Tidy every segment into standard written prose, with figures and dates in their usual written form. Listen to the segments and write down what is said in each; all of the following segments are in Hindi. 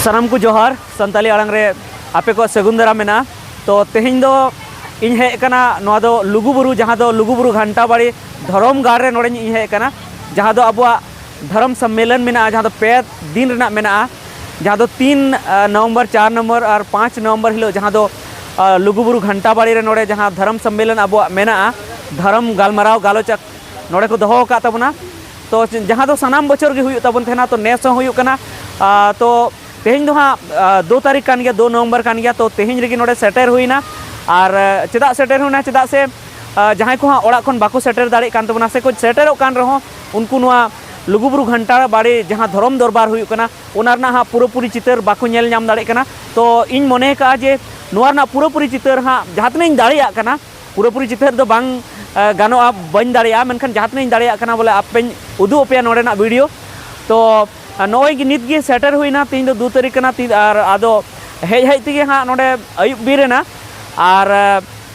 सानाम को जोहार संताली आड़ांग रे आपे को सगुन दारा मेना। तो तेहें दो इन हेज कना नोआ दो लुगुबुरु जहाँ दो लुगुबुरु घंटा बाड़ी धरम गाड़ रे नोड़े इन हेज कना जहाँ दो अबुआ धर्म सम्मेलन मेना जहाँ दो 5 दिन रेना मेना जहाँ दो 3 नवंबर 4 नवंबर और 5 नवंबर हिलो जहाँ दो लुगुबुरु घंटा बाड़ी रे नोड़े जहाँ धर्म सम्मेलन अबुआ मेना धर्म गालमाराव गालोचक नोड़े को दोहो का तबना। तो जहाँ दो सानाम बचर गे हुई तबन थेना तो नेस हुई कना। तो तेहें दो हाँ 2 तारीख कान गया 2 नवंबर कान गया। तो तेहें रेगी नोड़े सेटर हुईना और चेदा सेटर हुईना चेदा से जहाँ को हाँ ओड़ा खन बाको सेटर दाड़े कान तबना से कुछ सेटरों कान रहो उनको नुआ लुगुबुरु घंटा बाड़ी जहाँ धर्म दरबार हुई कना ओना रना हाँ पूरी चितर बाको नेल नाम दाड़े कना। तो इन मने का जे नुआ रना पूरी चितर हाँ जहाँ तने दाड़िया कना पूरी चितर दो बांग गानोआ बन दाड़िया मेनखान जहाँ तने दाड़िया कना बोले आपें उदू अपे नोड़ेना वीडियो। तो नॉय की नित गे सेटर हुईना तीन 2 तारीख कना और आदो हेज हेज तेगे हाँ नोड़े अयुब बीरेना और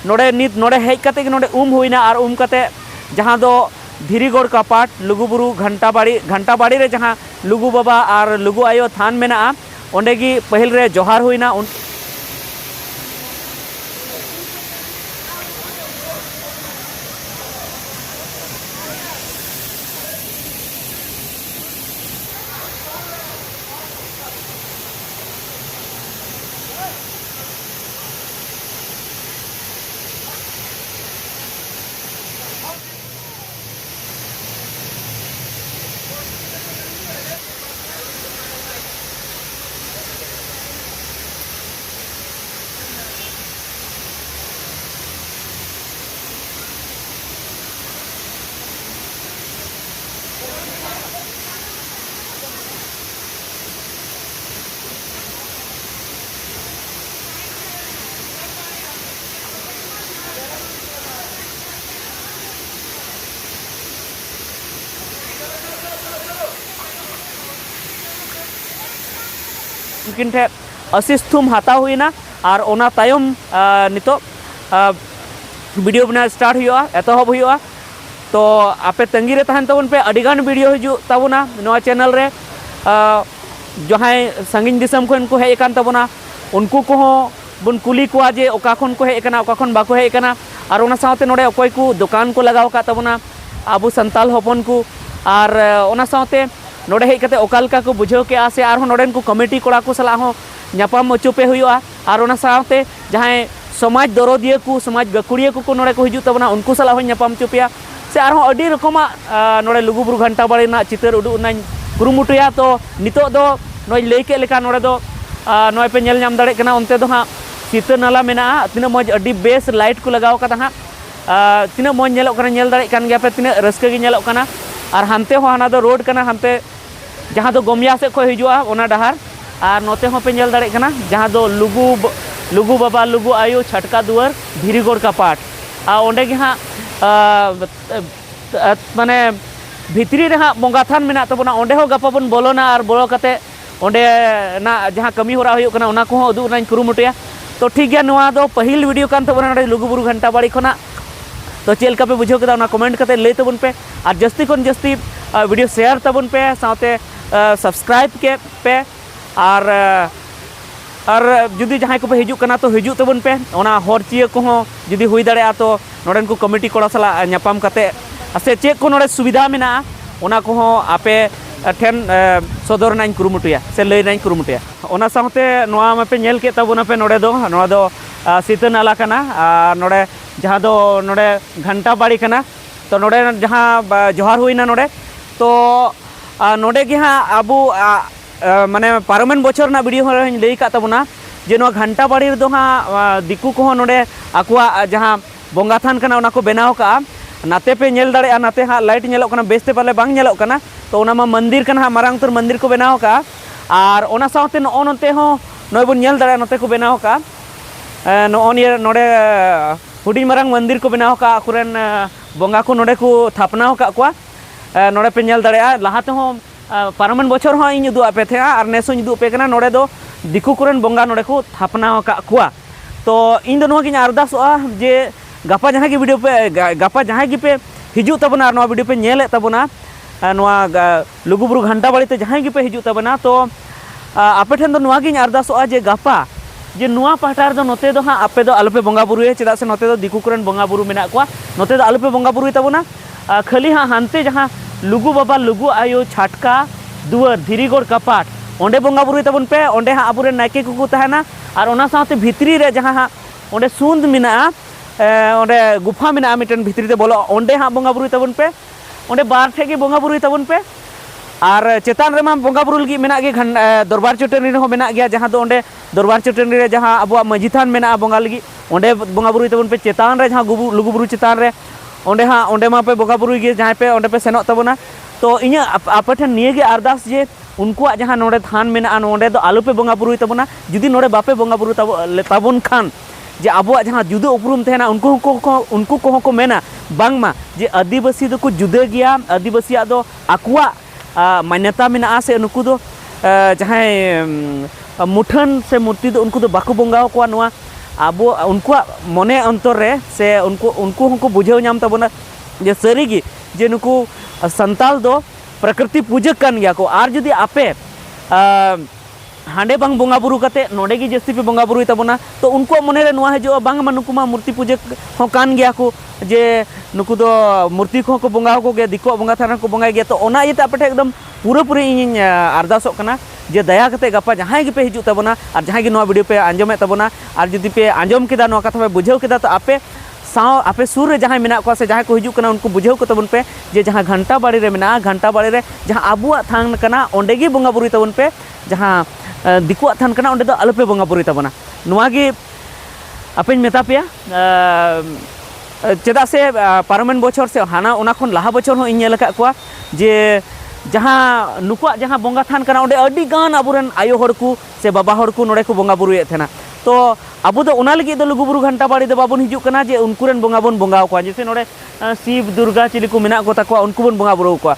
नोड़े नित नोड़े हेज कते नोड़े हुईना और कते जहाँ दो धीरीगढ़ कपाट लुगुबुरु घंटा बाड़ी रे जहाँ लुगु बाबा और लुगु आयो थान मेना ओंडे गी पहिल रे जोहार हुईना। उनकिन ठे आशीष थुम हाता हुईना और ओना तायम नितो वीडियो बना स्टार्ट हुआ एतहब हुआ। तो आपे तंगी रे तहन तबन पे अडिगान वीडियो हिजु तबना नोआ चैनल रे जहाँ संगिन दिसम खन को हेज कान तबना उनको को बन कुली को जे ओका खन को हेज कना ओका खन बाको हेज कना और ओना साथे नोडे अकोय को दुकान को लगाव का तबना आबू संताल हपन को और ओना साथे नोड़े हेज कते ओकालका को बुझाव के आसे और नोडेन को कमिटी कोड़ा को सला हो नापाम अचुपे हुआ और ओना साथे जहाँ समाज दरदिया को समाज गाकुड़िया को नोड़े को हिजु तबना उनको सला हो नापाम चुपिया से और अडी रकमा नोड़े लुगुबुरु घंटा बाड़ी ना चितर उडू ना कुरुमुटुया। तो नितो दो नोय लई के लेका नोड़े दो नोय पे नेल नाम दाड़े कना उनते दो हाँ सीता नाला मेना तीना मज अडी बेस लाइट को लगाव कदा हाँ तीना मज नेलोग कना नेल दाड़े कान गया पे तीना रस्के गे नेलोग कना। और हानते हो हाना दो रोड कना हानते जहाँ दो गोमिया से को हिजुआ ओना डहार और नोते हो पे नेल दाड़े कना जहाँ दो लुगु बाबा लुगु आयु छटका दुआर धीरीगढ़ का पाठ और ओंडे गे हाँ माने भितरी रे हाँ बंगा थान मेना तबना ओंडे हो गपा बन बोलोना और बोलो कते ओंडे ना जहाँ कमी होरा हुई कना ओना को उदू नाइन कुरुमुटुया। तो ठीक गया नोआ दो पहिल वीडियो कान तबना नोडे लुगुबुरु घंटा बाड़ी खना। तो चेल का पे बुझाव केदा कमेंट करते लई तबन पे और जस्ती खन जस्ती वीडियो शेयर तबन पे साथे सब्सक्राइब के पे और जुदी जहाँ को पे हिजु कना तो हिजु तबन पे ओना हर चिया को जुदी हुई दाड़े तो नोडेन को कमिटी कोड़ा सला नापाम कते से चेक को नोड़े सुविधा मेना ओना को आपे ठेन सदर नाइन कुरुमुटुया से लई नाइन कुरुमुटुया। ओना साथे नोआ मापे नेल के तबना पे नोड़े दो सीता नाला कना नोड़े जहाँ दो नोड़े घंटा बाड़ी कना। तो नोड़े जहाँ जोहार हुईना नोड़े तो नोड़े गे हाँ आबू माने पारमेन बचर ना वीडियो लई का तबना जे नो घंटा बाड़ी दो हाँ दिकू को नोड़े आकुआ जहाँ बंगा थान कना ओना को बनाव का नाते पे नेल दाड़े नाते हाँ लाइट नेलोग कना बेस्ते पाले बांग नेलोग कना। तो ओना मा मंदिर कना हाँ मारांग उतर मंदिर को बनाव का और ओना साथे नो नोते हो नोय बन नेल दाड़े नोते को बनाव का नो निये नोड़े हुडिंग मारांग मंदिर को बनाव का आकुरेन बंगा को नोड़े को थापनाव का कुआ नोड़े पे नेल दाड़े लहाते हो पारमेन बचर हो इन उदू आपे थे और नेसो उदू पे कना नोड़े दो दिकू कुरेन बंगा नोड़े को थापनाव का कुआ। तो इन दो नोआ गिन अरदासोआ जे गपा जहाँ की वीडियो पे गपा जहाँ की पे हिजू तबना नोआ वीडियो पे नेले तबना लुगुबुरु घंटा बाड़ी ते जहाँ की पे हिजू तबना। तो आपे ठेन दो नोआ गिन अरदासोआ जे गापा जे नुआ पहटा दो नोते दो हाँ आपे दो आलोपे बंगा बुरुए चेदा से नोते दो दिकु कुरन बंगा बुरु मेना कोआ नोते दो आलोपे बंगा बुरुई तबोना खाली हाँ हानते जहाँ लुगु बाबा लुगु आयो छाटका दुआर धीरीगोड़ कपाट ओंडे बंगा बुरुई तबन पे ओंडे हाँ आबुरे नायके कुकु तहना और ओना साथे भितरी रे जहाँ हाँ ओंडे सुंद मेना ओंडे गुफा मेना मिटन भितरी ते बोलो ओंडे हाँ बंगा बुरुई तबन पे ओंडे बार ठे गे बंगा बुरुई तबन पे और चेतान रे मा बंगा बुरु लगी मेना गे दरबार चटनी हो मेना गया जहाँ दो ओंडे दरबार चटनी रे जहाँ अबुआ मांझी थान मेना बंगा लगी ओंडे बंगा बुरुई तबन पे चेतान रे जहाँ लुगु बुरु चेतान रे ओंडे हाँ ओंडे मा पे बंगा बुरुई गे जहाँ पे ओंडे पे सेनोग तबना तो इᱧ आपे ठेन निये गे अरदास जे उनकुआ जहाँ नोडे थान मेना नोडे दो आलोपे बंगा बुरुई तबना जुदी नोडे बापे बंगा बुरु ताबन खान जे अबुआ जहाँ जुदा उपरूम तहना उनको को मेना बांगमा जे आदिवासी दो को जुदा गया आदिवासिया दो आकुआ मान्यता मेना से उनको दो जहाँ मुठन से मूर्ति दो उनको दो बाको बंगा को नोआ अब उनको मने अंतर रे से उनको बुझाव नाम तबना जे सारीगी जे नुकु संताल दो प्रकृति पूजक कान गया को आर जुदी आपे हांडे बांग बंगा बुरु कते नोडे गी जस्ती पे बंगा बुरुई तबना तो उनको मने रे नोआ हजो बांग मा नुकु मा मूर्ति पूजक हो कान गया को जे नुकु दो मूर्ति को बंगा को गे दिको बंगा थाना को बंगा गया तो ओना इते आपे एकदम पूरा पूरी इन अरदासों कना जे दया कते गपा जहां गे पे हिजु तबना और जहां गे नोआ वीडियो पे आंजोमे तबना और जुदी पे आंजोम केदा नोआ कथा पे बुझाव केदा तो आपे साव आपे सुर रे जहां मेना को से जहां को हिजु कना उनको बुझाव को तबन पे जे जहां घंटा बाड़ी रे मेना घंटा बाड़ी रे जहां आबुआ थान कना ओंडे गे बंगा बुरुई तबन पे जहां दिकुआ थान कना ओंडे दो आलोपे बंगा बुरुई तबना नोआ गे आपे मेता पेया चेदा से पारमेन बछर से हाना ओना खन लाहा बछर हो इन लका को जे जहाँ नुकुआ जहाँ बंगा थान कना ओंडे अडी गान आबुरेन आयो हर को से बाबा हर को नोडे को बंगा बुरुए थेना तो अब दो ओना लगी दो लुगु बुरु घंटा बाड़ी दो बाबन हिजु कना जे उनकुरेन बंगा बन बंगा को जैसे नोडे शिव दुर्गा चिली को मेना को ताको उनको बन बंगा बुरु को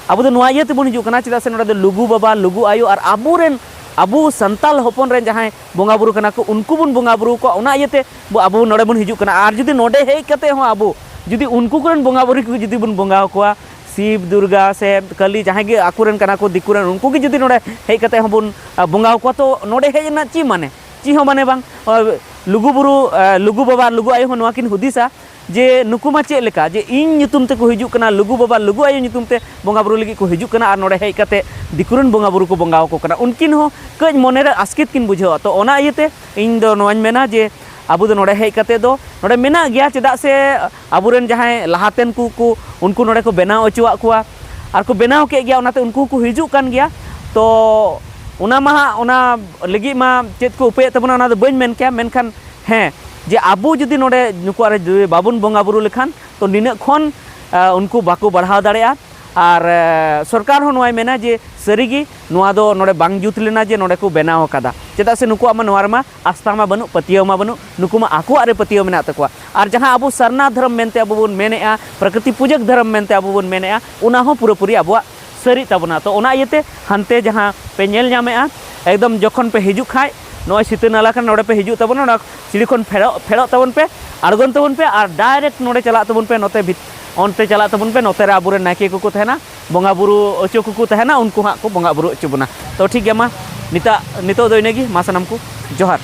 अब दो नोआ इते बन हिजु कना चेदा से नोडे दो लुगु बाबा लुगु आयो और आबुरेन अबु संताल होपन रेन जहाँ बंगा बुरु कना को उनको बन बंगा बुरु को ओना इते अबु नोडे बन हिजु कना और जुदी नोडे हेज कते हो अबु जुदी उनको कुरेन बंगा बुरु को जुदी बन बंगा को शिव दुर्गा से कली जहाँ गे आकुरेन कना को दिकुरेन उनको गे जुदी नोडे हेज कते हो बन बंगा को तो नोडे हेज ना ची माने ची हो माने बांग लुगु बुरु लुगु बाबा लुगु आयो नोआ किन हुदिसा जे नुकु मा चेक लेका जे इन नितुम ते को हिजु कना लुगु बाबा लुगु आयो नितुम ते बंगा बुरु लगी को हिजु कना और नोडे हेज कते दिकुरेन बंगा बुरु को बंगा को कना उनकिन हो कज मने रे आस्कित किन बुझाव तो ओना इते इन दो नोआñ मेना जे आबु दो नोडे हेज कते दो नोडे मेना गया चेदा से आबुरेन जहां लाहातेन को उनको नोडे को बनाव अचुआ कुआ और को बनाव के गया ओनाते उनको को हिजु कान गया तो ओना मा ओना लगी मा चेत को उपाय तबना ओना दो बइन मेन क्या मेनखान हैं जे आबु जुदी नोडे नुको रे बाबुन बंगा बुरु लेखान तो निना खन उनको बाको बढ़ाव दाड़ेया और सरकार हो नोआय मेना जे सारीगी नोआ दो नोडे बांग जुत लेना जे नोडे को बनाव कादा चेदा से नुको मा नोआ रमा आस्था मा बनु पतियो मा बनु नुको मा आको आरे पतियो मेना तकवा और जहां आबु सरना धर्म मेनते आबु बन मेनेआ प्रकृति पूजक धर्म मेनते आबु बन मेनेआ उना हो पूरा पूरी आबुआ सारी तबना तो ओना इते हानते जहां पे नेल जामेआ एकदम जखन पे हिजु खाय नोय सीते नाला खान नोडे पे हिजु तबन ओना सिड़ी खन फेड़ो तबन पे आड़गन तबन पे और डायरेक्ट नोडे चला तबन पे नोते ओनते चला तबन पे नोते रे आबुरे नायके को तहना बंगा बुरु अचो को तहना उनको हाँ को बंगा बुरु अचो बना तो ठीक गया मा निता नितो दो इनेगी मा सनम को जोहार।